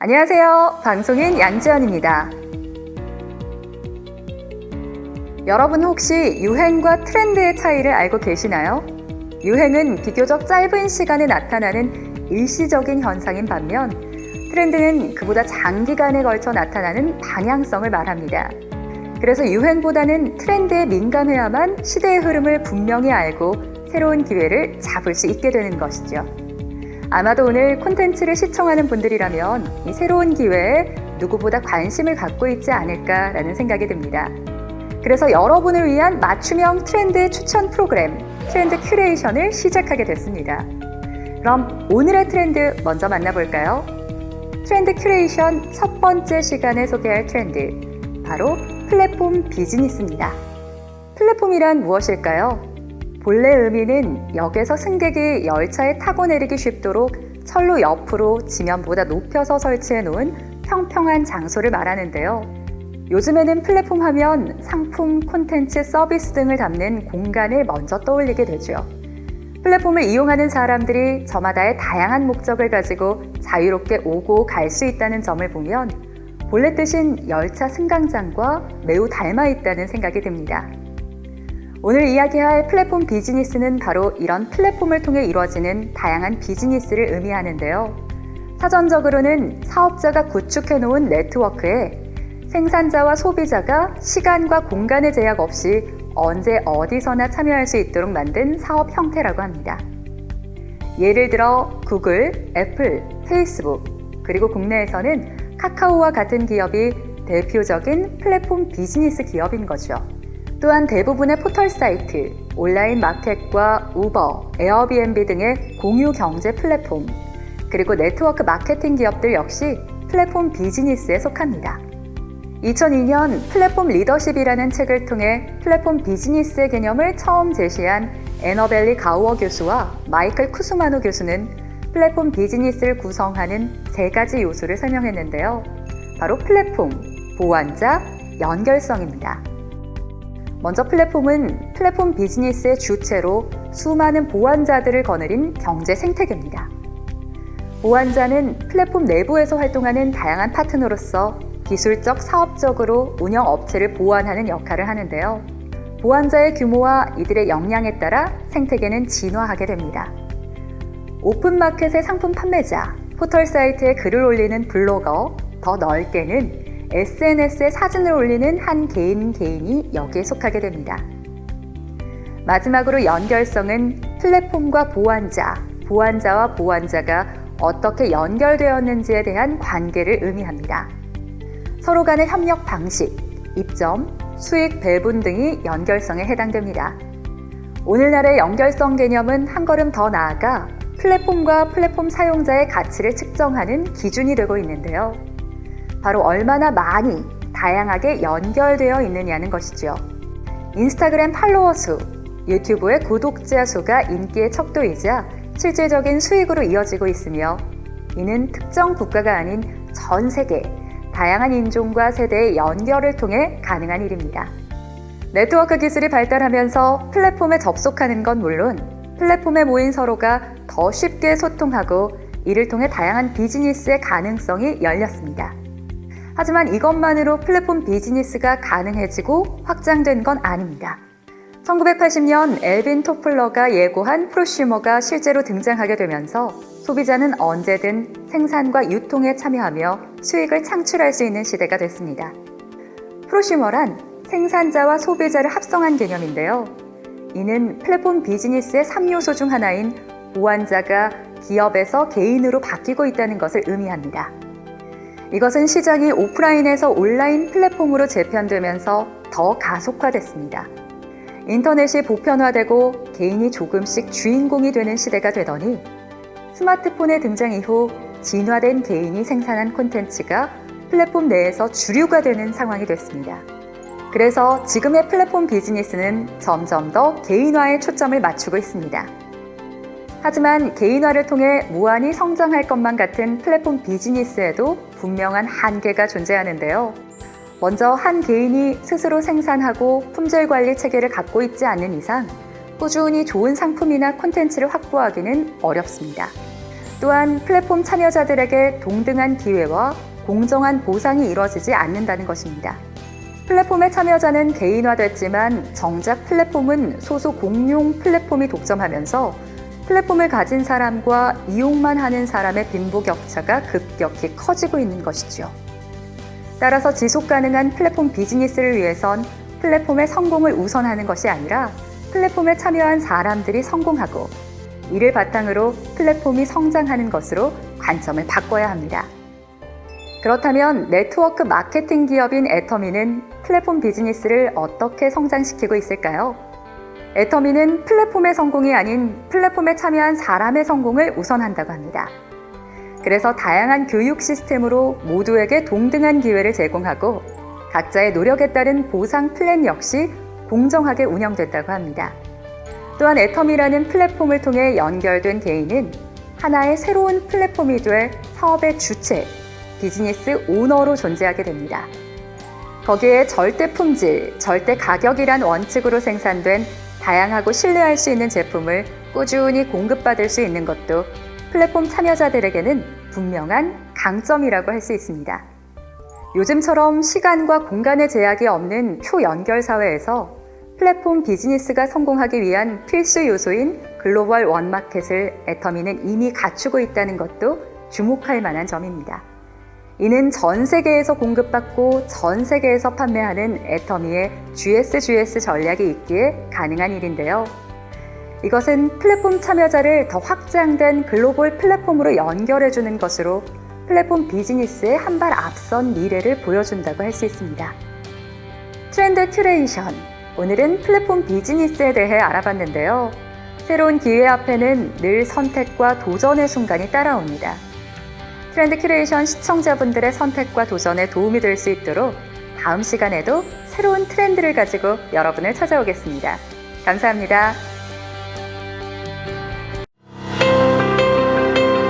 안녕하세요. 방송인 양지연입니다. 여러분 혹시 유행과 트렌드의 차이를 알고 계시나요? 유행은 비교적 짧은 시간에 나타나는 일시적인 현상인 반면 트렌드는 그보다 장기간에 걸쳐 나타나는 방향성을 말합니다. 그래서 유행보다는 트렌드에 민감해야만 시대의 흐름을 분명히 알고 새로운 기회를 잡을 수 있게 되는 것이죠. 아마도 오늘 콘텐츠를 시청하는 분들이라면 이 새로운 기회에 누구보다 관심을 갖고 있지 않을까라는 생각이 듭니다. 그래서 여러분을 위한 맞춤형 트렌드 추천 프로그램 트렌드 큐레이션을 시작하게 됐습니다. 그럼 오늘의 트렌드 먼저 만나볼까요? 트렌드 큐레이션 첫 번째 시간에 소개할 트렌드, 바로 플랫폼 비즈니스입니다. 플랫폼이란 무엇일까요? 본래 의미는 역에서 승객이 열차에 타고 내리기 쉽도록 철로 옆으로 지면보다 높여서 설치해 놓은 평평한 장소를 말하는데요. 요즘에는 플랫폼 하면 상품, 콘텐츠, 서비스 등을 담는 공간을 먼저 떠올리게 되죠. 플랫폼을 이용하는 사람들이 저마다의 다양한 목적을 가지고 자유롭게 오고 갈 수 있다는 점을 보면 본래 뜻인 열차 승강장과 매우 닮아 있다는 생각이 듭니다. 오늘 이야기할 플랫폼 비즈니스는 바로 이런 플랫폼을 통해 이루어지는 다양한 비즈니스를 의미하는데요. 사전적으로는 사업자가 구축해놓은 네트워크에 생산자와 소비자가 시간과 공간의 제약 없이 언제 어디서나 참여할 수 있도록 만든 사업 형태라고 합니다. 예를 들어 구글, 애플, 페이스북, 그리고 국내에서는 카카오와 같은 기업이 대표적인 플랫폼 비즈니스 기업인 거죠. 또한 대부분의 포털 사이트, 온라인 마켓과 우버, 에어비앤비 등의 공유 경제 플랫폼, 그리고 네트워크 마케팅 기업들 역시 플랫폼 비즈니스에 속합니다. 2002년 플랫폼 리더십이라는 책을 통해 플랫폼 비즈니스의 개념을 처음 제시한 애너벨리 가우어 교수와 마이클 쿠스마노 교수는 플랫폼 비즈니스를 구성하는 세 가지 요소를 설명했는데요. 바로 플랫폼, 보완자, 연결성입니다. 먼저 플랫폼은 플랫폼 비즈니스의 주체로 수많은 보완자들을 거느린 경제 생태계입니다. 보완자는 플랫폼 내부에서 활동하는 다양한 파트너로서 기술적, 사업적으로 운영 업체를 보완하는 역할을 하는데요. 보완자의 규모와 이들의 역량에 따라 생태계는 진화하게 됩니다. 오픈마켓의 상품 판매자, 포털 사이트에 글을 올리는 블로거, 더 넓게는 SNS에 사진을 올리는 한 개인이 여기에 속하게 됩니다. 마지막으로 연결성은 플랫폼과 보완자, 보완자와 보완자가 어떻게 연결되었는지에 대한 관계를 의미합니다. 서로 간의 협력 방식, 입점, 수익 배분 등이 연결성에 해당됩니다. 오늘날의 연결성 개념은 한 걸음 더 나아가 플랫폼과 플랫폼 사용자의 가치를 측정하는 기준이 되고 있는데요. 바로 얼마나 많이, 다양하게 연결되어 있느냐는 것이죠. 인스타그램 팔로워 수, 유튜브의 구독자 수가 인기의 척도이자 실질적인 수익으로 이어지고 있으며 이는 특정 국가가 아닌 전 세계, 다양한 인종과 세대의 연결을 통해 가능한 일입니다. 네트워크 기술이 발달하면서 플랫폼에 접속하는 건 물론 플랫폼에 모인 서로가 더 쉽게 소통하고 이를 통해 다양한 비즈니스의 가능성이 열렸습니다. 하지만 이것만으로 플랫폼 비즈니스가 가능해지고 확장된 건 아닙니다. 1980년 엘빈 토플러가 예고한 프로슈머가 실제로 등장하게 되면서 소비자는 언제든 생산과 유통에 참여하며 수익을 창출할 수 있는 시대가 됐습니다. 프로슈머란 생산자와 소비자를 합성한 개념인데요. 이는 플랫폼 비즈니스의 3요소 중 하나인 보완자가 기업에서 개인으로 바뀌고 있다는 것을 의미합니다. 이것은 시장이 오프라인에서 온라인 플랫폼으로 재편되면서 더 가속화됐습니다. 인터넷이 보편화되고 개인이 조금씩 주인공이 되는 시대가 되더니 스마트폰의 등장 이후 진화된 개인이 생산한 콘텐츠가 플랫폼 내에서 주류가 되는 상황이 됐습니다. 그래서 지금의 플랫폼 비즈니스는 점점 더 개인화에 초점을 맞추고 있습니다. 하지만 개인화를 통해 무한히 성장할 것만 같은 플랫폼 비즈니스에도 분명한 한계가 존재하는데요. 먼저 한 개인이 스스로 생산하고 품질 관리 체계를 갖고 있지 않는 이상 꾸준히 좋은 상품이나 콘텐츠를 확보하기는 어렵습니다. 또한 플랫폼 참여자들에게 동등한 기회와 공정한 보상이 이뤄지지 않는다는 것입니다. 플랫폼의 참여자는 개인화됐지만 정작 플랫폼은 소수 공용 플랫폼이 독점하면서 플랫폼을 가진 사람과 이용만 하는 사람의 빈부격차가 급격히 커지고 있는 것이죠. 따라서 지속 가능한 플랫폼 비즈니스를 위해선 플랫폼의 성공을 우선하는 것이 아니라 플랫폼에 참여한 사람들이 성공하고 이를 바탕으로 플랫폼이 성장하는 것으로 관점을 바꿔야 합니다. 그렇다면 네트워크 마케팅 기업인 애터미는 플랫폼 비즈니스를 어떻게 성장시키고 있을까요? 애터미는 플랫폼의 성공이 아닌 플랫폼에 참여한 사람의 성공을 우선한다고 합니다. 그래서 다양한 교육 시스템으로 모두에게 동등한 기회를 제공하고 각자의 노력에 따른 보상 플랜 역시 공정하게 운영된다고 합니다. 또한 애터미라는 플랫폼을 통해 연결된 개인은 하나의 새로운 플랫폼이 돼 사업의 주체, 비즈니스 오너로 존재하게 됩니다. 거기에 절대 품질, 절대 가격이란 원칙으로 생산된 다양하고 신뢰할 수 있는 제품을 꾸준히 공급받을 수 있는 것도 플랫폼 참여자들에게는 분명한 강점이라고 할 수 있습니다. 요즘처럼 시간과 공간의 제약이 없는 초연결 사회에서 플랫폼 비즈니스가 성공하기 위한 필수 요소인 글로벌 원마켓을 애터미는 이미 갖추고 있다는 것도 주목할 만한 점입니다. 이는 전 세계에서 공급받고 전 세계에서 판매하는 애터미의 GS 전략이 있기에 가능한 일인데요. 이것은 플랫폼 참여자를 더 확장된 글로벌 플랫폼으로 연결해주는 것으로 플랫폼 비즈니스의 한 발 앞선 미래를 보여준다고 할 수 있습니다. 트렌드 큐레이션, 오늘은 플랫폼 비즈니스에 대해 알아봤는데요. 새로운 기회 앞에는 늘 선택과 도전의 순간이 따라옵니다. 트렌드 큐레이션 시청자분들의 선택과 도전에 도움이 될 수 있도록 다음 시간에도 새로운 트렌드를 가지고 여러분을 찾아오겠습니다. 감사합니다.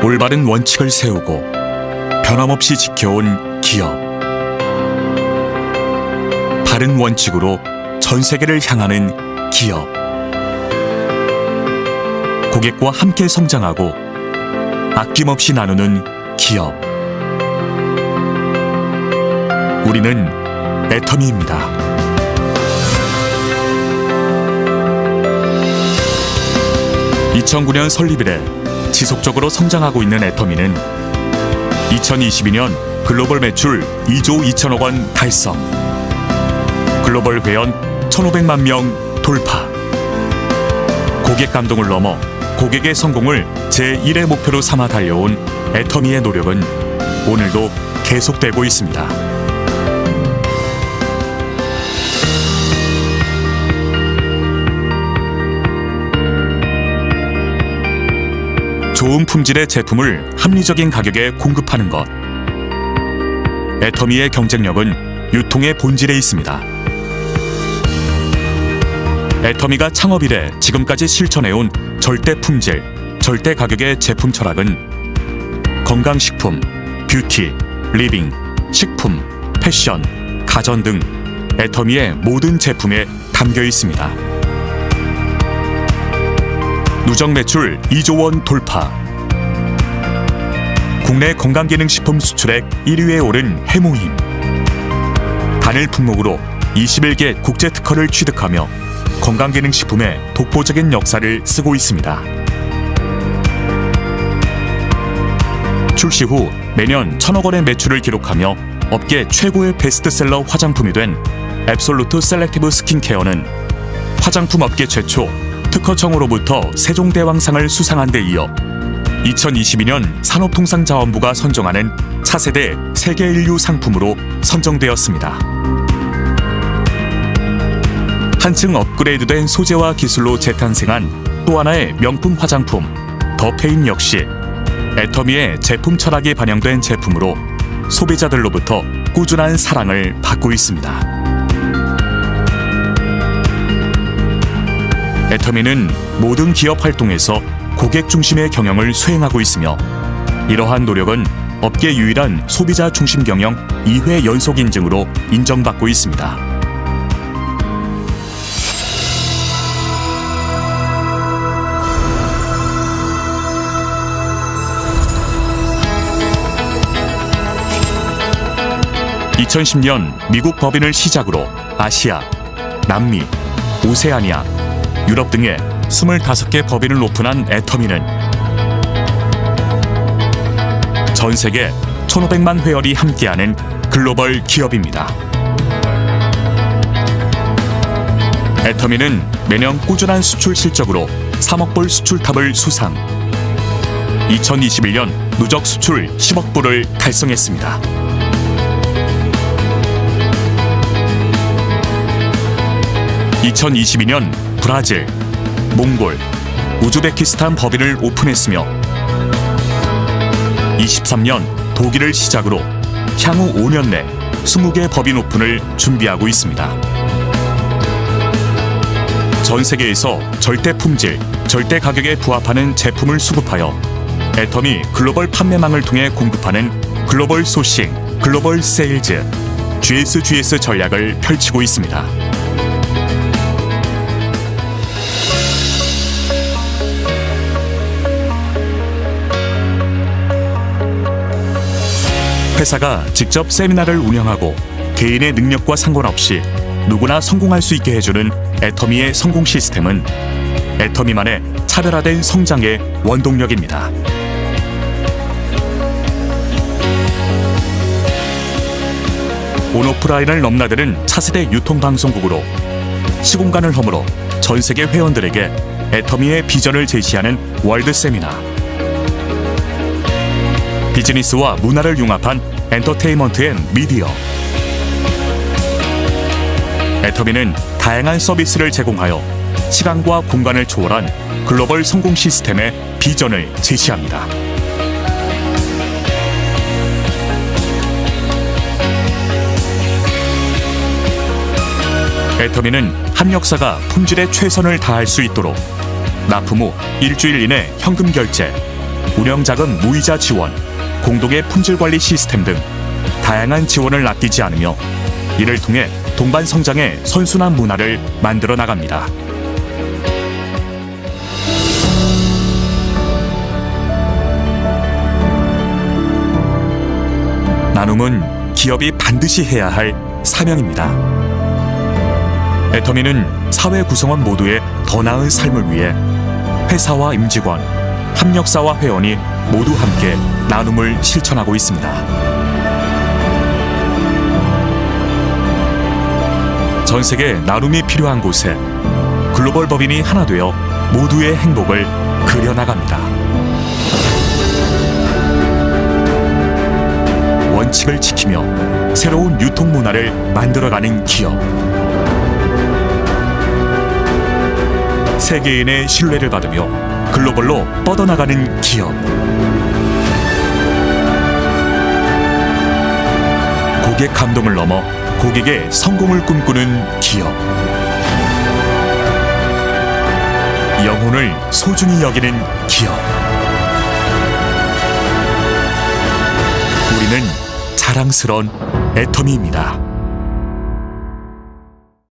올바른 원칙을 세우고 변함없이 지켜온 기업. 바른 원칙으로 전 세계를 향하는 기업. 고객과 함께 성장하고 아낌없이 나누는 기업. 우리는 애터미입니다. (2009년) 설립 이래 지속적으로 성장하고 있는 애터미는 2022년 글로벌 매출 2조 2천억 원 달성, 글로벌 회원 1,500만 명 돌파. 고객 감동을 넘어 고객의 성공을 제1의 목표로 삼아 달려온 애터미의 노력은 오늘도 계속되고 있습니다. 좋은 품질의 제품을 합리적인 가격에 공급하는 것. 애터미의 경쟁력은 유통의 본질에 있습니다. 애터미가 창업 이래 지금까지 실천해온 절대 품질, 절대 가격의 제품 철학은 건강식품, 뷰티, 리빙, 식품, 패션, 가전 등 애터미의 모든 제품에 담겨 있습니다. 누적 매출 2조 원 돌파. 국내 건강기능식품 수출액 1위에 오른 해모힘. 단일 품목으로 21개 국제특허를 취득하며 건강기능식품의 독보적인 역사를 쓰고 있습니다. 출시 후 매년 1,000억 원의 매출을 기록하며 업계 최고의 베스트셀러 화장품이 된 앱솔루트 셀렉티브 스킨케어는 화장품 업계 최초 특허청으로부터 세종대왕상을 수상한 데 이어 2022년 산업통상자원부가 선정하는 차세대 세계인류 상품으로 선정되었습니다. 한층 업그레이드된 소재와 기술로 재탄생한 또 하나의 명품 화장품 더페인 역시 애터미의 제품 철학이 반영된 제품으로 소비자들로부터 꾸준한 사랑을 받고 있습니다. 애터미는 모든 기업 활동에서 고객 중심의 경영을 수행하고 있으며 이러한 노력은 업계 유일한 소비자 중심 경영 2회 연속 인증으로 인정받고 있습니다. 2010년 미국 법인을 시작으로 아시아, 남미, 오세아니아, 유럽 등의 25개 법인을 오픈한 애터미는 전 세계 1,500만 회원이 함께하는 글로벌 기업입니다. 애터미는 매년 꾸준한 수출 실적으로 3억 불 수출탑을 수상. 2021년 누적 수출 10억 불을 달성했습니다. (2022년) 브라질, 몽골, 우즈베키스탄 법인을 오픈했으며 23년 독일을 시작으로 향후 5년 내 20개 법인 오픈을 준비하고 있습니다. 전 세계에서 절대 품질, 절대 가격에 부합하는 제품을 수급하여 애터미 글로벌 판매망을 통해 공급하는 글로벌 소싱, 글로벌 세일즈, GSGS 전략을 펼치고 있습니다. 회사가 직접 세미나를 운영하고 개인의 능력과 상관없이 누구나 성공할 수 있게 해주는 애터미의 성공 시스템은 애터미만의 차별화된 성장의 원동력입니다. 온오프라인을 넘나드는 차세대 유통방송국으로 시공간을 허물어 전 세계 회원들에게 애터미의 비전을 제시하는 월드 세미나, 비즈니스와 문화를 융합한 엔터테인먼트 앤 미디어. 애터미는 다양한 서비스를 제공하여 시간과 공간을 초월한 글로벌 성공 시스템의 비전을 제시합니다. 애터미는 합력사가 품질에 최선을 다할 수 있도록 납품 후 일주일 이내 현금 결제, 운영자금 무이자 지원, 공동의 품질 관리 시스템 등 다양한 지원을 아끼지 않으며 이를 통해 동반 성장의 선순환 문화를 만들어 나갑니다. 나눔은 기업이 반드시 해야 할 사명입니다. 애터미는 사회 구성원 모두의 더 나은 삶을 위해 회사와 임직원, 합력사와 회원이 모두 함께 나눔을 실천하고 있습니다. 전 세계 나눔이 필요한 곳에 글로벌 법인이 하나 되어 모두의 행복을 그려나갑니다. 원칙을 지키며 새로운 유통 문화를 만들어가는 기업. 세계인의 신뢰를 받으며 글로벌로 뻗어나가는 기업. 고객 감동을 넘어 고객의 성공을 꿈꾸는 기업. 영혼을 소중히 여기는 기업. 우리는 자랑스러운 애터미입니다.